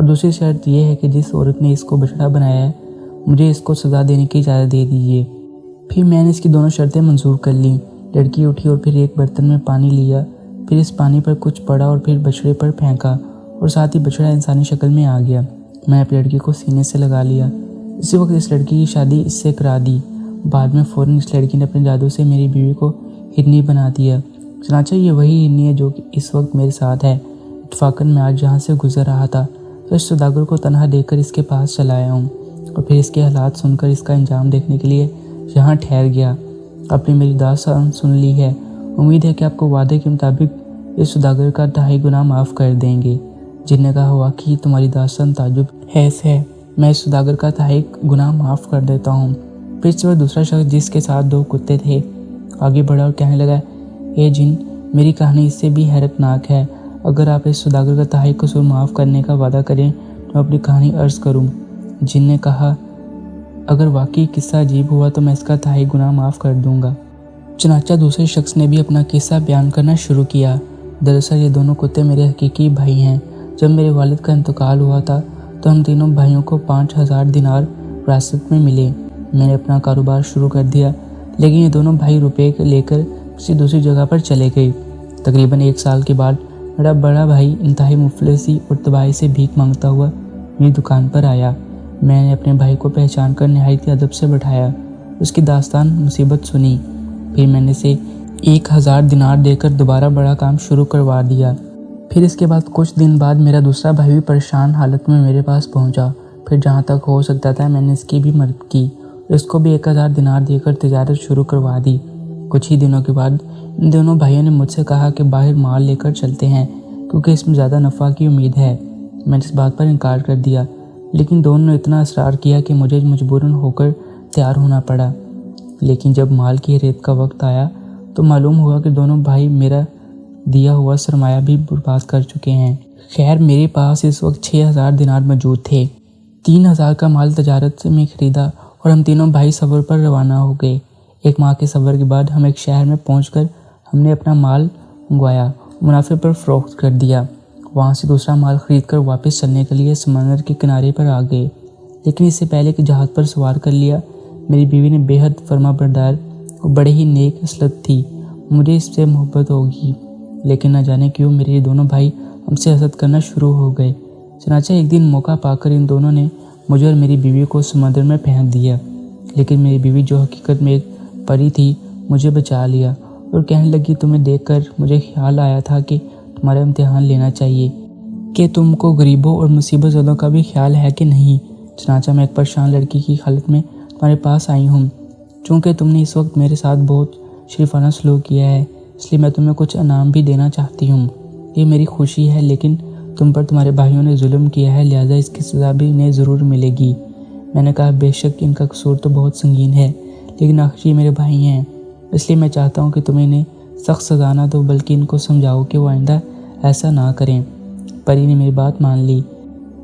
اور دوسری شرط یہ ہے کہ جس عورت نے اس کو بچڑا بنایا ہے مجھے اس کو سزا دینے کی اجازت دے دیجیے۔ پھر میں نے اس کی دونوں شرطیں منظور کر لیں۔ لڑکی اٹھی اور پھر ایک برتن میں پانی لیا، پھر اس پانی پر کچھ پڑا اور پھر بچڑے پر پھینکا اور ساتھ ہی بچڑا انسانی شکل میں آ گیا۔ میں نے اپنی لڑکی کو سینے سے لگا لیا۔ اسی وقت اس لڑکی کی شادی اس سے کرا دی۔ بعد میں فوراً اس لڑکی نے اپنے جادو سے میری بیوی کو ہرنی بنا دیا۔ چنانچہ یہ وہی ہرنی ہے جو کہ اس وقت میرے ساتھ ہے۔ اتفاقاً میں آج جہاں سے گزر رہا تھا تو اس سوداگر کو تنہا دیکھ کر اس کے پاس چلا آیا ہوں اور پھر اس کے حالات سن کر اس کا انجام دیکھنے کے لیے یہاں ٹھہر گیا۔ آپ نے میری داستان سن لی ہے، امید ہے کہ آپ کو وعدے کے مطابق اس سوداگر کا 2.5 گنا معاف کر دیں گے۔ جن نے کہا واقعی تمہاری داستان تعجب خیز ہے، میں اس سوداگر کا 2.5 گنا معاف کر دیتا ہوں۔ پھر اس وقت دوسرا شخص جس کے ساتھ 2 کتے تھے آگے بڑھا اور کہنے لگا، اے جن، میری کہانی اس سے بھی حیرت ناک ہے۔ اگر آپ اس سوداگر کا 2.5 قصور معاف کرنے کا وعدہ کریں تو اپنی کہانی عرض کروں۔ جن نے کہا، اگر واقعی قصہ عجیب ہوا تو میں اس کا 2.5 گنا معاف کر دوں گا۔ چنانچہ دوسرے شخص نے بھی اپنا قصہ بیان کرنا شروع کیا۔ دراصل یہ دونوں کتے میرے حقیقی بھائی ہیں۔ جب میرے والد کا انتقال ہوا تھا تو ہم تینوں بھائیوں کو 5,000 دینار وراثت میں ملے۔ میں نے اپنا کاروبار شروع کر دیا، لیکن یہ دونوں بھائی روپے لے کر کسی دوسری جگہ پر چلے گئے۔ تقریباً 1 سال کے بعد میرا بڑا بھائی انتہائی مفلسی اور تباہی سے بھیک مانگتا ہوا میری دکان پر آیا۔ میں نے اپنے بھائی کو پہچان کر نہایت ادب سے بٹھایا، اس کی داستان مصیبت سنی، پھر میں نے اسے 1,000 دینار دے کر دوبارہ بڑا کام شروع کروا دیا۔ پھر اس کے بعد کچھ دن بعد میرا دوسرا بھائی بھی پریشان حالت میں میرے پاس پہنچا۔ پھر جہاں تک ہو سکتا تھا میں نے اس کی بھی مدد کی، اس کو بھی 1,000 دینار دے کر تجارت شروع کروا دی۔ کچھ ہی دنوں کے بعد ان دونوں بھائیوں نے مجھ سے کہا کہ باہر مال لے کر چلتے ہیں کیونکہ اس میں زیادہ نفع کی امید ہے۔ میں نے اس بات پر انکار کر دیا، لیکن دونوں نے اتنا اصرار کیا کہ مجھے مجبوراً ہو کر تیار ہونا پڑا۔ لیکن جب مال کی ریت کا وقت آیا تو معلوم ہوا کہ دونوں بھائی میرا دیا ہوا سرمایہ بھی برباد کر چکے ہیں۔ خیر میرے پاس اس وقت 6,000 دینار موجود تھے۔ 3,000 کا مال تجارت میں خریدا اور ہم تینوں بھائی سفر پر روانہ ہو گئے۔ 1 ماہ کے سفر کے بعد ہم ایک شہر میں پہنچ کر ہم نے اپنا مال منگوایا، منافع پر فروخت کر دیا۔ وہاں سے دوسرا مال خرید کر واپس چلنے کے لیے سمندر کے کنارے پر آ گئے، لیکن اس سے پہلے کہ جہاز پر سوار کر لیا، میری بیوی نے بے حد فرما بردار اور بڑے ہی نیک خصلت تھی، مجھے اس سے محبت ہوگی، لیکن نہ جانے کیوں میرے یہ دونوں بھائی ہم سے حسد کرنا شروع ہو گئے۔ چنانچہ ایک دن موقع پا کر ان دونوں نے مجھے اور میری بیوی کو سمندر میں پھینک دیا، لیکن میری بیوی جو حقیقت میں ایک پری تھی مجھے بچا لیا اور کہنے لگی، تمہیں دیکھ کر مجھے خیال آیا تھا کہ تمہارا امتحان لینا چاہیے کہ تم کو غریبوں اور مصیبت زدوں کا بھی خیال ہے کہ نہیں۔ چنانچہ میں ایک پریشان لڑکی کی حالت میں تمہارے پاس آئی ہوں۔ چونکہ تم نے اس وقت میرے ساتھ بہت شریفانہ سلوک کیا ہے، اس لیے میں تمہیں کچھ انعام بھی دینا چاہتی ہوں۔ یہ میری خوشی ہے، لیکن تم پر تمہارے بھائیوں نے ظلم کیا ہے، لہٰذا اس کی سزا بھی انہیں ضرور ملے گی۔ میں نے کہا، بے شک ان کا قصور تو بہت سنگین ہے، لیکن آخر یہ میرے بھائی ہیں، اس لیے میں چاہتا ہوں کہ تم انہیں سخت سزا نہ دو بلکہ ان کو سمجھاؤ کہ وہ آئندہ ایسا نہ کریں۔ پری نے میری بات مان لی۔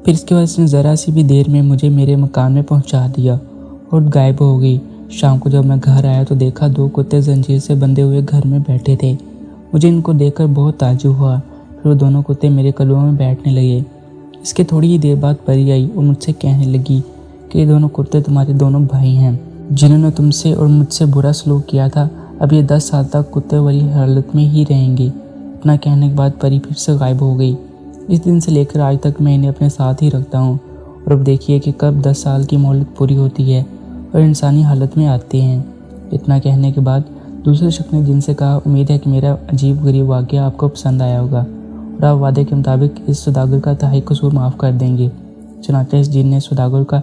پھر اس کے بعد اس نے ذرا سی بھی دیر میں مجھے میرے مکان میں پہنچا دیا اور غائب ہو گئی۔ شام کو جب میں گھر آیا تو دیکھا 2 کتے زنجیر سے بندھے ہوئے گھر میں بیٹھے تھے۔ مجھے ان کو دیکھ کر بہت تعجب ہوا۔ پھر وہ دونوں کتے میرے قدموں میں بیٹھنے لگے۔ اس کے تھوڑی ہی دیر بعد پری آئی اور مجھ سے کہنے لگی کہ یہ دونوں کتے تمہارے دونوں بھائی ہیں جنہوں نے تم سے اور مجھ سے برا سلوک کیا تھا، اب یہ 10 سال تک کتے والی حالت میں ہی رہیں گے۔ اتنا کہنے کے بعد پری پھر سے غائب ہو گئی۔ اس دن سے لے کر آج تک میں انہیں اپنے ساتھ ہی رکھتا ہوں، اور اب دیکھیے کہ کب 10 سال کی مہلت پوری ہوتی ہے اور انسانی حالت میں آتے ہیں۔ اتنا کہنے کے بعد دوسرے شخص نے جن سے کہا، امید ہے کہ میرا عجیب غریب واقعہ آپ کو پسند آیا ہوگا اور آپ وعدے کے مطابق اس سوداگر کا 2.5 قصور معاف کر دیں گے۔ چنانچہ اس جن نے سوداگر کا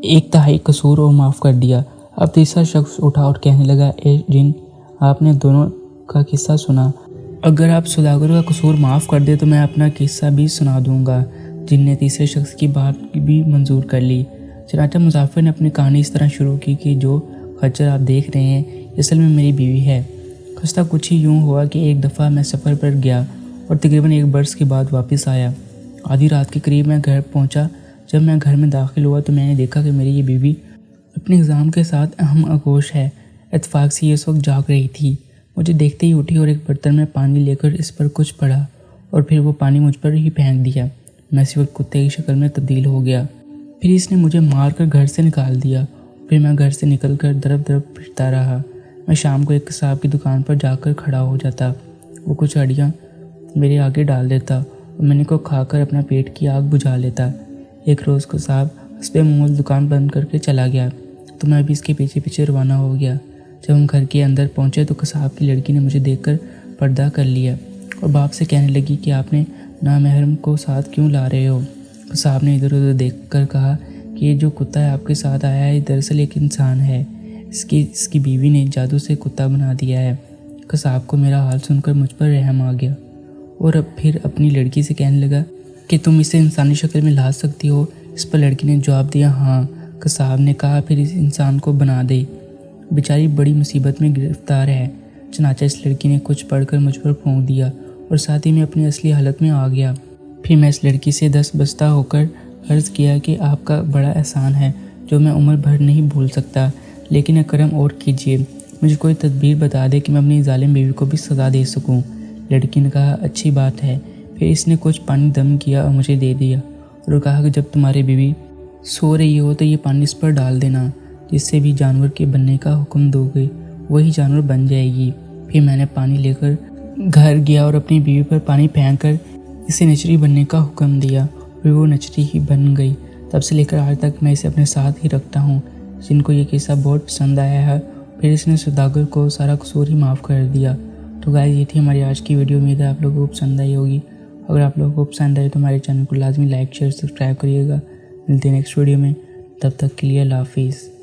1/2 قصور اور معاف کر دیا۔ اب تیسرا شخص اٹھا اور کہنے لگا، اے جن، آپ نے دونوں کا قصہ سنا، اگر آپ سوداگر کا قصور معاف کر دے تو میں اپنا قصہ بھی سنا دوں گا۔ جن نے تیسرے شخص کی بات بھی منظور کر لی۔ چنانچہ مسافر نے اپنی کہانی اس طرح شروع کی کہ جو خچر آپ دیکھ رہے ہیں یہ اصل میں میری بیوی ہے۔ قصہ کچھ ہی یوں ہوا کہ ایک دفعہ میں سفر پر گیا اور تقریباً 1 برس کے بعد واپس آیا۔ آدھی رات کے قریب میں گھر پہنچا۔ جب میں گھر میں داخل ہوا تو میں نے دیکھا کہ میری یہ بیوی اپنے نظام کے ساتھ اہم آغوش ہے۔ اتفاق سے یہ اس وقت جاگ رہی تھی۔ مجھے دیکھتے ہی اٹھی اور ایک برتن میں پانی لے کر اس پر کچھ پڑا اور پھر وہ پانی مجھ پر ہی پھینک دیا۔ میں اسی وقت کتے کی شکل میں تبدیل ہو گیا۔ پھر اس نے مجھے مار کر گھر سے نکال دیا۔ پھر میں گھر سے نکل کر درب درب پھرتا رہا۔ میں شام کو ایک قصاب کی دکان پر جا کر کھڑا ہو جاتا۔ وہ کچھ ہڈیاں میرے آگے ڈال دیتا اور میں نے کو کھا کر اپنا پیٹ کی آگ بجھا لیتا۔ ایک روز قصاب حسب معمول دکان بند کر کے چلا گیا تو میں بھی اس کے پیچھے پیچھے روانہ ہو گیا۔ جب ہم گھر کے اندر پہنچے تو قصاب کی لڑکی نے مجھے دیکھ کر پردہ کر لیا اور باپ سے کہنے لگی کہ آپ نے نامحرم کو ساتھ کیوں لا رہے ہو؟ قصاب نے ادھر ادھر دیکھ کر کہا کہ یہ جو کتا ہے آپ کے ساتھ آیا ہے دراصل ایک انسان ہے، اس کی بیوی نے جادو سے کتا بنا دیا ہے۔ قصاب کو میرا حال سن کر مجھ پر رحم آ گیا اور اب پھر اپنی لڑکی سے کہنے لگا کہ تم اسے انسانی شکل میں لا سکتی ہو؟ اس پر لڑکی نے جواب دیا ہاں۔ قصاب نے کہا پھر اس انسان کو بنا دے، بیچاری بڑی مصیبت میں گرفتار ہے۔ چنانچہ اس لڑکی نے کچھ پڑھ کر مجھ پر پھونک دیا اور ساتھ ہی میں اپنی اصلی حالت میں آ گیا۔ پھر میں اس لڑکی سے دست بستہ ہو کر عرض کیا کہ آپ کا بڑا احسان ہے جو میں عمر بھر نہیں بھول سکتا، لیکن کرم اور کیجیے، مجھے کوئی تدبیر بتا دے کہ میں اپنی ظالم بیوی کو بھی سزا دے سکوں۔ لڑکی نے کہا اچھی بات ہے۔ پھر اس نے کچھ پانی دم کیا اور مجھے دے دیا اور کہا کہ جب تمہاری بیوی سو رہی ہو تو یہ پانی اس پر ڈال دینا، جس سے بھی جانور کے بننے کا حکم دو گے وہی جانور بن جائے گی۔ پھر میں نے پانی لے کر گھر گیا اور اپنی بیوی پر پانی پھینک کر اسے نچری بننے کا حکم دیا، پھر وہ نچری ہی بن گئی۔ تب سے لے کر آج تک میں اسے اپنے ساتھ ہی رکھتا ہوں۔ جن کو یہ قصہ بہت پسند آیا ہے پھر اس نے سوداگر کو سارا قصور ہی معاف کر دیا۔ تو گائز یہ تھی ہماری آج کی ویڈیو، امید ہے آپ لوگوں کو پسند آئی ہوگی۔ اگر آپ لوگوں کو پسند آئے تو ہمارے چینل کو لازمی لائک شیئر سبسکرائب کریے گا۔ ملتے ہیں نیکسٹ ویڈیو میں، تب تک کے لیے اللہ حافظ۔